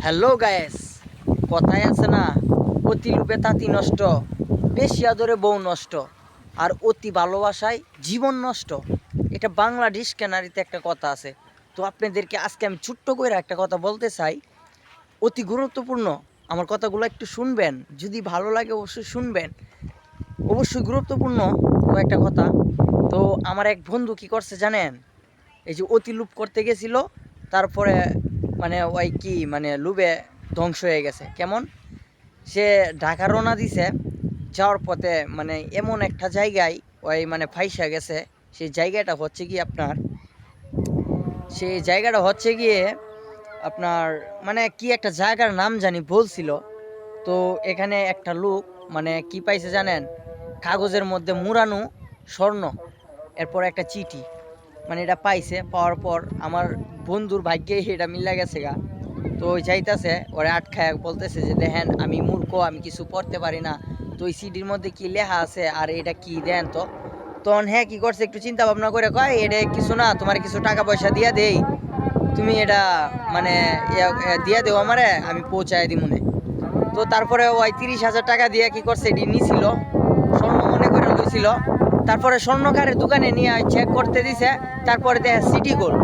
Hello guys, কথায় আছে না, অতি লোভে তাঁতি নষ্ট, বেশি আদরে বউ নষ্ট, আর অতি ভালোবাসায় জীবন নষ্ট। এটা বাংলা ডিকশনারিতে একটা কথা আছে। তো আপনাদেরকে আজকে আমি ছোট্ট করে একটা কথা বলতে চাই, অতি গুরুত্বপূর্ণ। আমার কথাগুলো একটু শুনবেন, যদি ভালো লাগে অবশ্যই শুনবেন, অবশ্যই গুরুত্বপূর্ণ কয়েকটা কথা। তো আমার এক বন্ধু কি করছে জানেন, এই যে অতি লোভ করতে গেছিল, তারপরে মানে ওই কি মানে লোভে ধ্বংস হয়ে গেছে। কেমন, সে ঢাকা রওনা দিছে, যাওয়ার পথে মানে এমন একটা জায়গায় ওই মানে ফাইসা গেছে। সেই জায়গাটা হচ্ছে কি আপনার, সেই জায়গাটা হচ্ছে গিয়ে আপনার মানে কি একটা জায়গার নাম জানি বলছিল। তো এখানে একটা লোক মানে কি পাইছে জানেন, কাগজের মধ্যে মুড়ানো স্বর্ণ, এরপর একটা চিঠি, মানে এটা পাইছে। পাওয়ার পর আমার বন্ধুর ভাগ্যে এটা মিলা গেছে গা। তো ওই যাইতাছে, ওরে আটখায় বলতেছে যে দেখেন আমি মূর্খ, আমি কিছু পড়তে পারি না, তো ওই সিডির মধ্যে কি লেখা আছে আর এটা কি দেন তো। তখন হ্যাঁ কি করছে, একটু চিন্তা ভাবনা করে কয় এটা কিছু না, তোমার কিছু টাকা পয়সা দিয়া দেই, তুমি এটা মানে দিয়া দেও আমারে, আমি পৌঁছায় দিই মনে। তো তারপরে ওই 30,000 টাকা দিয়ে কি করছে, এটি নিছিল, স্বর্ণ মনে করে লইছিল। তারপরে স্বর্ণকারের দোকানে নিয়ে চেক করতে দিছে, তারপরে দেখে সিটি গোল্ড।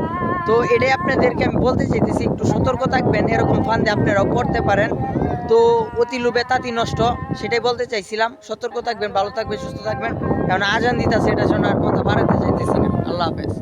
তো এটাই আপনাদেরকে আমি বলতে চাইতেছি, একটু সতর্ক থাকবেন, এরকম ফান্দে আপনারাও পড়তে পারেন। তো অতি লোভে তাঁতি নষ্ট, সেটাই বলতে চাইছিলাম। সতর্ক থাকবেন, ভালো থাকবেন, সুস্থ থাকবেন। কারণ আজান দিতেছে, এটার জন্য আর কথা বাড়াতে চাইতেছি না। আল্লাহ হাফেজ।